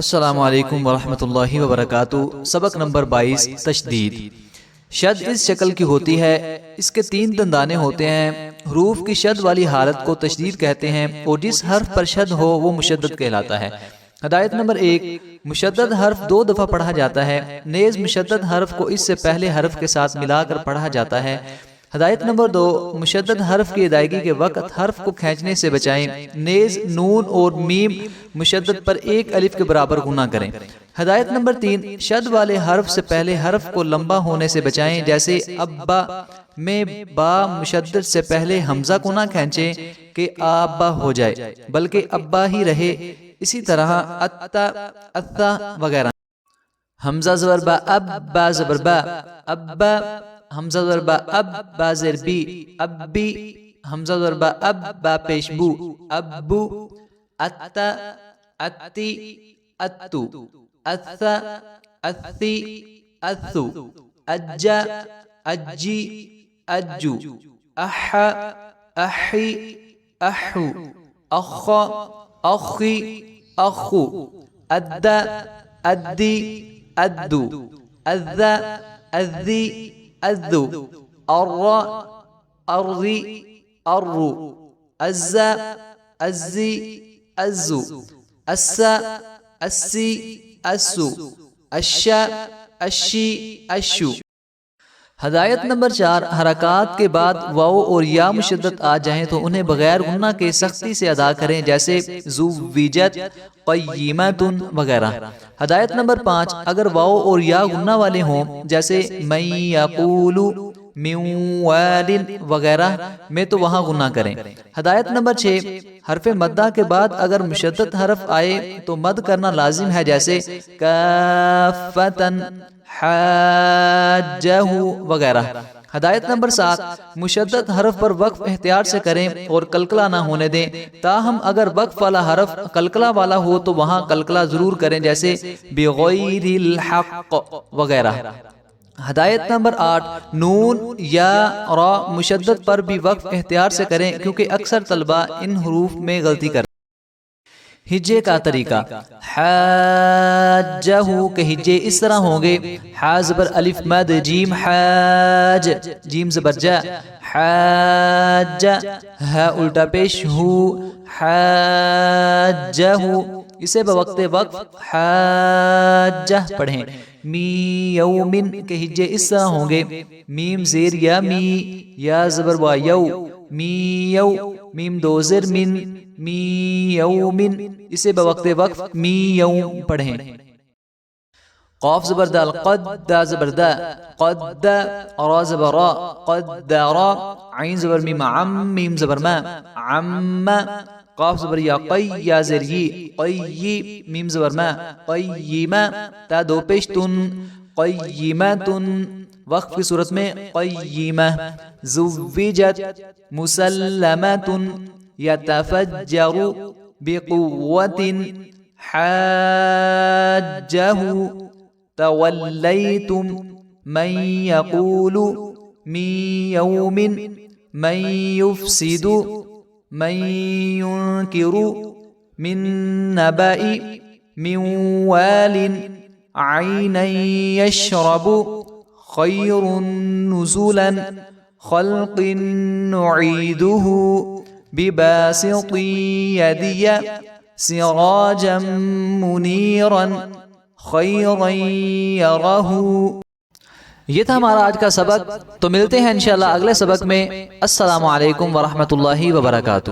السلام علیکم ورحمۃ اللہ وبرکاتہ۔ سبق نمبر 22 تشدید۔ شد اس شکل کی ہوتی ہے، اس کے 3 دندانے ہوتے ہیں۔ حروف کی شد والی حالت کو تشدید کہتے ہیں اور جس حرف پر شد ہو وہ مشدد کہلاتا ہے۔ ہدایت نمبر 1، مشدد حرف 2 دفعہ پڑھا جاتا ہے، نیز مشدد حرف کو اس سے پہلے حرف کے ساتھ ملا کر پڑھا جاتا ہے۔ ہدایت نمبر 2، مشدد حرف کی ادائیگی کے وقت حرف کو کھینچنے سے بچائیں، نیز نون اور میم مشدد پر 1 الف کے برابر گنا کریں۔ ہدایت نمبر 3، شد والے حرف سے پہلے حرف کو لمبا ہونے سے بچائیں، جیسے ابا میں با مشدد سے پہلے حمزہ کو نہ کھینچیں کہ آبا ہو جائے بلکہ ابا ہی رہے۔ اسی طرح اتا، اتا وغیرہ۔ حمزہ زبر با، اب با زبر با، ابا، حمزہ زبر با، اب با زیر بی، ابی، حمزہ زبر با، اب با پیش بو، ابو، اتا، اتی، اتو، اثا، اثی، اثو، اجا، اجی، اجو، احا، احی، احو، اخا، اخی، اخو، ادا، ادی، ادو، اذا، اذی، اذو، ارا، ارضی، ارو، ازا، ازی، ازو، اسا، اسی، اسو، اشا، اشی، اشو۔ ہدایت نمبر 4، حرکات کے بعد واو اور یا مشدد آ جائیں تو انہیں بغیر غنہ کے سختی سے ادا کریں، جیسے زوجت، قیمت وغیرہ۔ ہدایت نمبر 5، اگر واو اور یا غنہ والے ہوں، جیسے من یقول، من وال وغیرہ میں، تو وہاں غنہ کریں۔ ہدایت نمبر 6، حرف مدہ کے بعد اگر مشدد حرف آئے تو مد کرنا لازم ہے، جیسے کافتن، حاجہ وغیرہ۔ ہدایت نمبر 7، مشدد حرف پر وقف احتیاط سے کریں اور قلقلہ نہ ہونے دیں، تاہم اگر وقف والا حرف قلقلہ والا ہو تو وہاں قلقلہ ضرور کریں، جیسے بغیر الحق وغیرہ۔ ہدایت نمبر 8، نون یا را مشدد پر بھی وقف احتیاط سے کریں، کیونکہ اکثر طلبہ ان حروف میں غلطی کرتے ہیں۔ ہجے کا طریقہ، حاجہ کے ہجے اس طرح ہوں گے: حا زبر الف مد جیم حاج، جیم زبر جا، حاجہ، ہا الٹا پیش ہو، حاجہ۔ اسے بوقت وقف حاجہ پڑھیں۔ می یومن کے ہجے اس طرح ہوں گے: میم زیر یا می، یا زبر وا یو، می یو، میم 2 زر من، می یومن۔ اسے بوقت وقف می یوم پڑھیں۔ قاف زبر دال، قد، دا زبر دا، قد، را زبر را، قد را، عین زبر میم عم، میم زبر ما، عم، قاف زبر یا، قی، یا زر یی، قی، میم زبر ما، قیمہ، تا 2 پیش تن، قیمتن، وقف کی صورت میں قیمہ۔ زوجت، مسلمت، یتفجر، بقوت، حاجہ، تولیتم، من یقول، من یوم، من یفسد، من ینکر، من نبأ، من وال، عینا یشرب، خیر نزلا، خلق نعیدہ، بباسط یدی، سراجا منیرا، خیرا یرہ۔ یہ تھا ہمارا آج کا سبق، تو ملتے ہیں انشاءاللہ اگلے سبق میں۔ السلام علیکم ورحمۃ اللہ وبرکاتہ۔